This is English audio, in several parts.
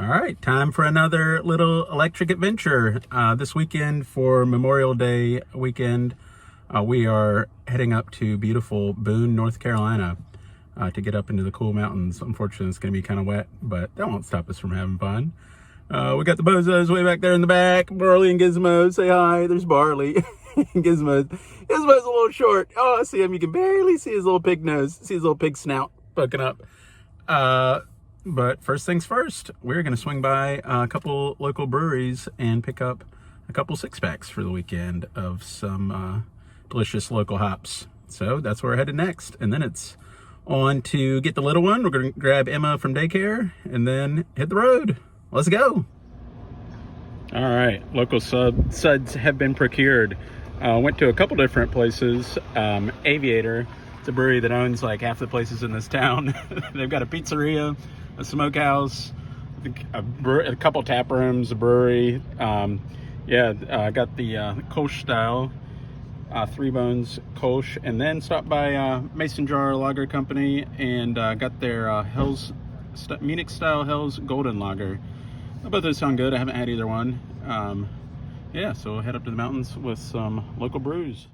All right, time for another little electric adventure. This weekend for Memorial Day weekend, we are heading up to beautiful Boone, North Carolina to get up into the cool mountains. Unfortunately, it's going to be kind of wet, but that won't stop us from having fun. We got the Bozos way back there in the back. Barley and Gizmo, say hi. There's Barley. Gizmo's a little short. Oh, I see him. You can barely see his little pig nose. See his little pig snout poking up. But first things first, we're going to swing by a couple local breweries and pick up a couple six-packs for the weekend of some delicious local hops. So that's where we're headed next. And then it's on to get the little one. We're going to grab Emma from daycare and then hit the road. Let's go. All right, local suds have been procured. Went to a couple different places. Aviator, it's a brewery that owns like half the places in this town. They've got a pizzeria, a smokehouse, a couple tap rooms, a brewery. I got the Kolsch style, Three Bones Kolsch, and then stopped by Mason Jar Lager Company and got their Munich style Hell's Golden Lager. Both those sound good. I haven't had either one. So we'll head up to the mountains with some local brews.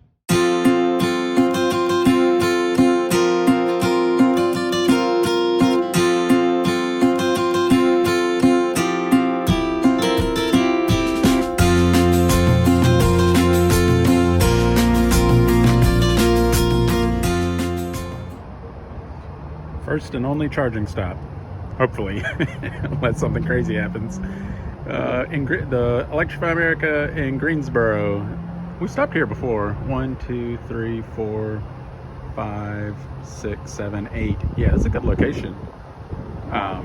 First and only charging stop, hopefully, unless something crazy happens. The Electrify America in Greensboro. We stopped here before. 1, 2, 3, 4, 5, 6, 7, 8. Yeah, it's a good location. I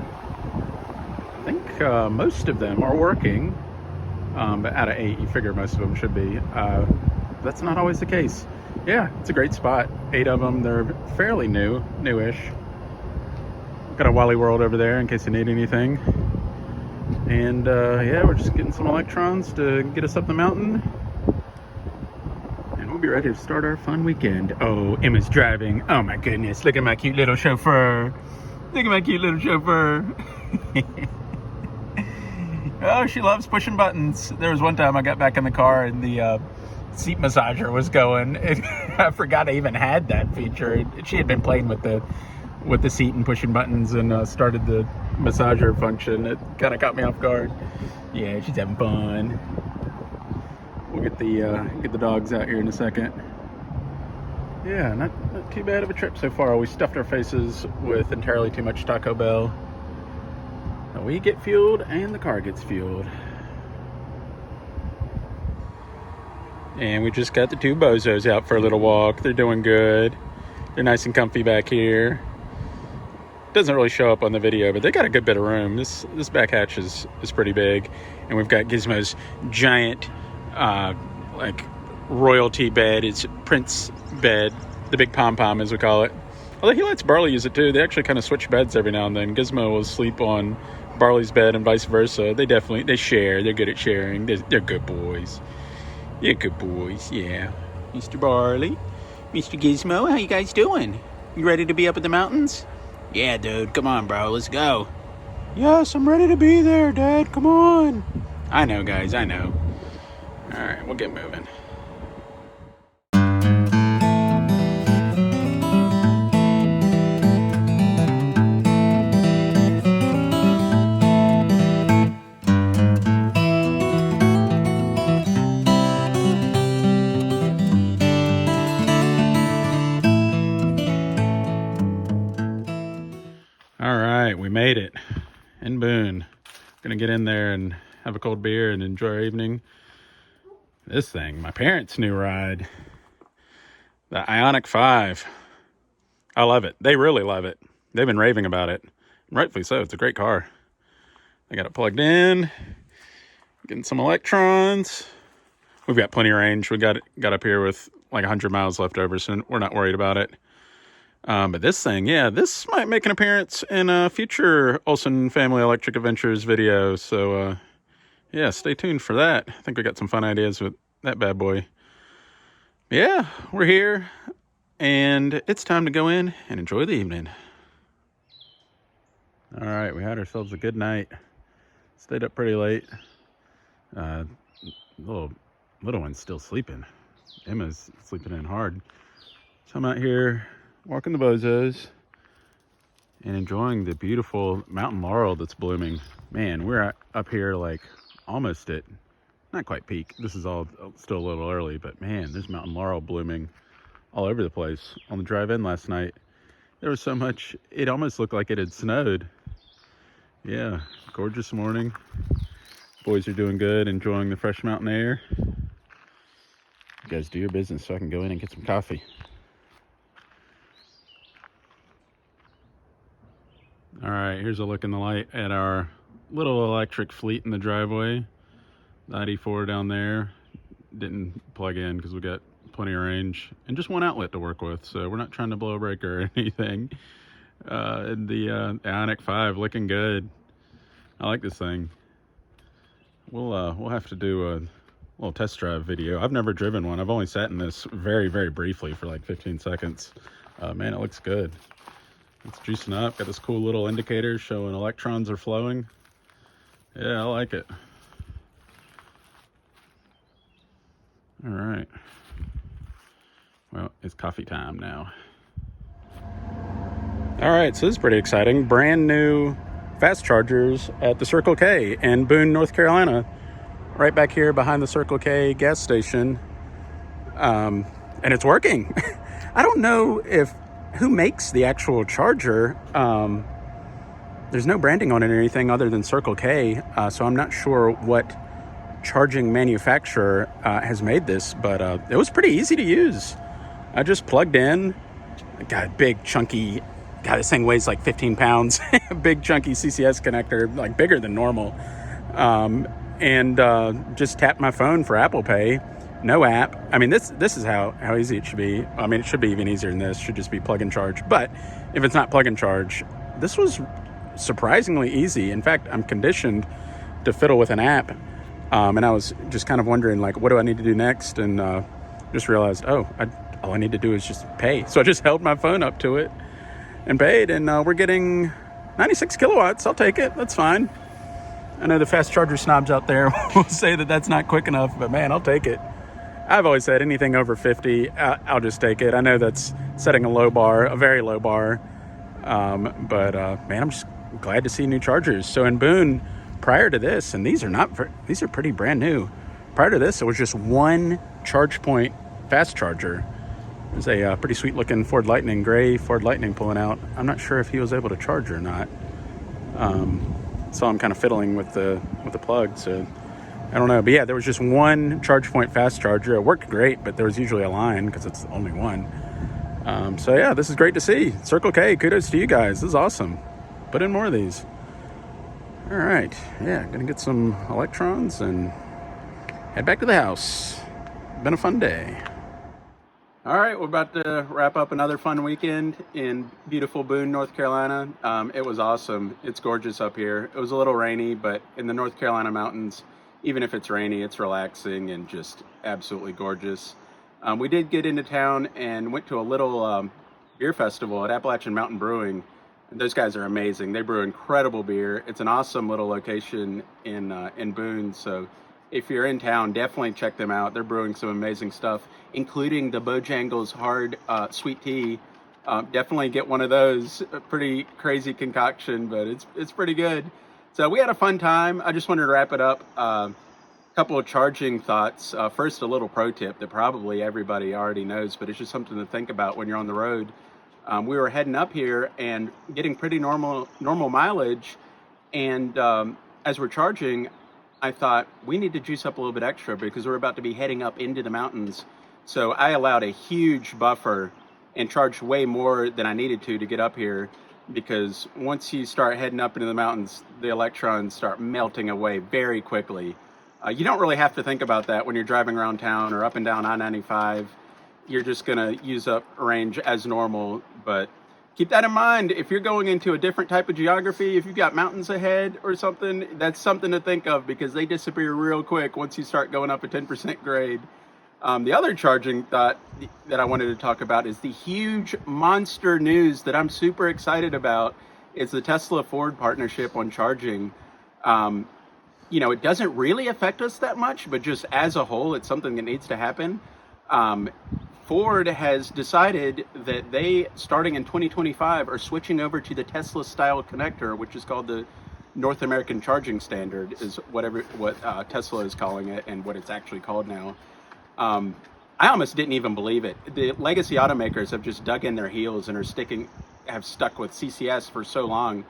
think most of them are working, but out of 8, you figure most of them should be. That's not always the case. Yeah, it's a great spot. 8 of them. They're fairly newish. Got a Wally World over there in case you need anything. And we're just getting some electrons to get us up the mountain. And we'll be ready to start our fun weekend. Oh, Emma's driving. Oh my goodness, look at my cute little chauffeur. Look at my cute little chauffeur. Oh, she loves pushing buttons. There was one time I got back in the car and the seat massager was going. I forgot I even had that feature. She had been playing with the seat and pushing buttons and started the massager function. It kind of caught me off guard. Yeah, she's having fun. We'll get the dogs out here in a second. Yeah, not too bad of a trip so far. We stuffed our faces with entirely too much Taco Bell. We get fueled and the car gets fueled. And we just got the 2 Bozos out for a little walk. They're doing good. They're nice and comfy back here. Doesn't really show up on the video, but they got a good bit of room. This back hatch is pretty big, and we've got Gizmo's giant royalty bed. It's Prince bed, the big pom-pom as we call it. Although he lets Barley use it too. They actually kind of switch beds every now and then. Gizmo will sleep on Barley's bed and vice versa. They share. They're good at sharing. They're good boys. They're good boys, yeah. Mr. Barley, Mr. Gizmo, how you guys doing? You ready to be up at the mountains? Yeah, dude, come on, bro, let's go. Yes, I'm ready to be there, Dad, come on. I know, guys, I know. All right, we'll get moving. We made it in Boone. Gonna get in there and have a cold beer and enjoy our evening. This thing, my parents' new ride, the Ionic 5. I love it. They really love it. They've been raving about it. Rightfully so. It's a great car. I got it plugged in, getting some electrons. We've got plenty of range. We got up here with like 100 miles left over, so we're not worried about it. But this thing, this might make an appearance in a future Olsen Family Electric Adventures video. So, stay tuned for that. I think we got some fun ideas with that bad boy. Yeah, we're here, and it's time to go in and enjoy the evening. All right, we had ourselves a good night. Stayed up pretty late. Little one's still sleeping. Emma's sleeping in hard. So I'm out here walking the Bozos and enjoying the beautiful mountain laurel that's blooming. Man, we're up here like almost at, not quite peak. This is all still a little early, but man, there's mountain laurel blooming all over the place. On the drive in last night, there was so much, it almost looked like it had snowed. Yeah, gorgeous morning. Boys are doing good, enjoying the fresh mountain air. You guys do your business so I can go in and get some coffee. All right, here's a look in the light at our little electric fleet in the driveway. The ID.4 down there. Didn't plug in because we got plenty of range and just one outlet to work with, so we're not trying to blow a breaker or anything. The Ioniq 5 looking good. I like this thing. We'll have to do a little test drive video. I've never driven one. I've only sat in this very, very briefly for like 15 seconds. Man, it looks good. It's juicing up. Got this cool little indicator showing electrons are flowing. Yeah, I like it. All right. Well, it's coffee time now. All right, so this is pretty exciting. Brand new fast chargers at the Circle K in Boone, North Carolina. Right back here behind the Circle K gas station. And it's working. I don't know who makes the actual charger. There's no branding on it or anything other than Circle K. So I'm not sure what charging manufacturer has made this, but it was pretty easy to use. I just plugged in. Got a big chunky, God, this thing weighs like 15 pounds. Big chunky CCS connector, like bigger than normal. And just tapped my phone for Apple Pay. No app. I mean, this is how easy it should be. I mean, it should be even easier than this. It should just be plug and charge. But if it's not plug and charge, this was surprisingly easy. In fact, I'm conditioned to fiddle with an app. And I was just kind of wondering, like, what do I need to do next? And just realized, all I need to do is just pay. So I just held my phone up to it and paid. And we're getting 96 kilowatts. I'll take it. That's fine. I know the fast charger snobs out there will say that that's not quick enough, but man, I'll take it. I've always said anything over 50, I'll just take it. I know that's setting a low bar, a very low bar. But man, I'm just glad to see new chargers. So in Boone, prior to this, and these are pretty brand new. Prior to this, it was just one charge point fast charger. There's a pretty sweet looking Ford Lightning, gray Ford Lightning pulling out. I'm not sure if he was able to charge or not. So I'm kind of fiddling with the plug, so I don't know. But yeah, there was just one charge point fast charger. It worked great, but there was usually a line because it's only one. So yeah, this is great to see. Circle K, kudos to you guys. This is awesome. Put in more of these. All right, yeah, gonna get some electrons and head back to the house. Been a fun day. All right, we're about to wrap up another fun weekend in beautiful Boone, North Carolina. It was awesome. It's gorgeous up here. It was a little rainy, but in the North Carolina mountains, even if it's rainy, it's relaxing and just absolutely gorgeous. We did get into town and went to a little beer festival at Appalachian Mountain Brewing. Those guys are amazing. They brew incredible beer. It's an awesome little location in Boone, so if you're in town, definitely check them out. They're brewing some amazing stuff, including the Bojangles hard sweet tea. Definitely get one of those. A pretty crazy concoction, but it's pretty good. So we had a fun time. I just wanted to wrap it up. A couple of charging thoughts. First, a little pro tip that probably everybody already knows, but it's just something to think about when you're on the road. We were heading up here and getting pretty normal mileage, and as we're charging, I thought we need to juice up a little bit extra because we're about to be heading up into the mountains. So I allowed a huge buffer and charged way more than I needed to get up here, because once you start heading up into the mountains, the electrons start melting away very quickly. You don't really have to think about that when you're driving around town or up and down I-95. You're just gonna use up range as normal, but keep that in mind. If you're going into a different type of geography, if you've got mountains ahead or something, that's something to think of because they disappear real quick once you start going up a 10% grade. The other charging thought that I wanted to talk about is the huge monster news that I'm super excited about. It's the Tesla Ford partnership on charging. it doesn't really affect us that much, but just as a whole, it's something that needs to happen. Um, Ford has decided that they, starting in 2025, are switching over to the Tesla style connector, which is called the North American Charging Standard, is what Tesla is calling it and what it's actually called now. Um, I almost didn't even believe it. The legacy automakers have just dug in their heels and have stuck with CCS for so long.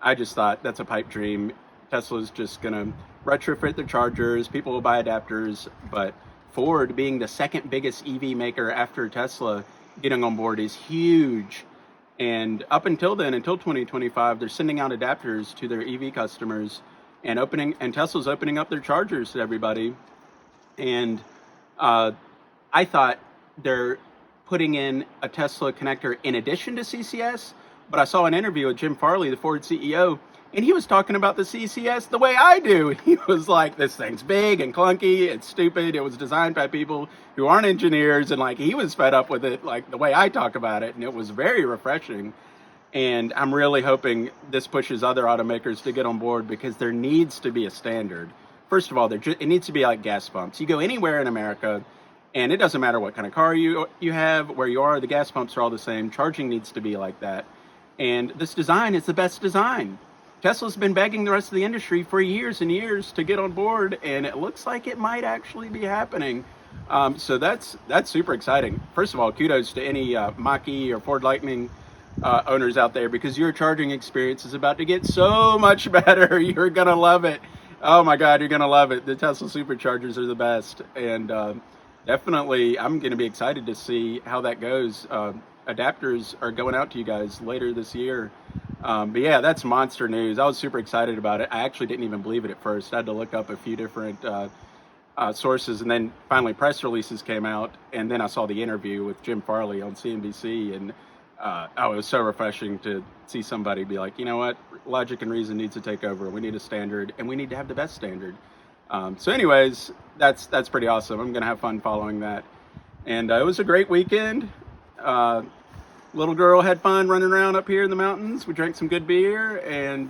I just thought that's a pipe dream. Tesla's just gonna retrofit the chargers. People will buy adapters, but Ford, being the second biggest EV maker after Tesla, getting on board is huge. And up until then, until 2025, they're sending out adapters to their EV customers and Tesla's opening up their chargers to everybody. And I thought they're putting in a Tesla connector in addition to CCS, but I saw an interview with Jim Farley, the Ford CEO, and he was talking about the CCS the way I do. He was like, this thing's big and clunky, it's stupid, it was designed by people who aren't engineers, and like he was fed up with it like the way I talk about it, and it was very refreshing. And I'm really hoping this pushes other automakers to get on board, because there needs to be a standard. First of all, it needs to be like gas pumps. You go anywhere in America, and it doesn't matter what kind of car you have, where you are, the gas pumps are all the same. Charging needs to be like that. And this design is the best design. Tesla's been begging the rest of the industry for years and years to get on board, and it looks like it might actually be happening. So that's super exciting. First of all, kudos to any Mach-E or Ford Lightning owners out there, because your charging experience is about to get so much better. You're gonna love it. Oh my God, you're gonna love it. The Tesla superchargers are the best, and definitely I'm gonna be excited to see how that goes. Adapters are going out to you guys later this year. But yeah, that's monster news. I was super excited about it. I actually didn't even believe it at first. I had to look up a few different sources, and then finally press releases came out, and then I saw the interview with Jim Farley on CNBC, and it was so refreshing to see somebody be like, you know what, logic and reason needs to take over. We need a standard, and we need to have the best standard. So anyways, that's pretty awesome. I'm gonna have fun following that. And it was a great weekend. Little girl had fun running around up here in the mountains. We drank some good beer, and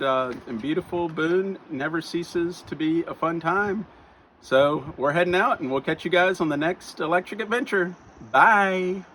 beautiful Boone never ceases to be a fun time. So we're heading out, and we'll catch you guys on the next electric adventure. Bye.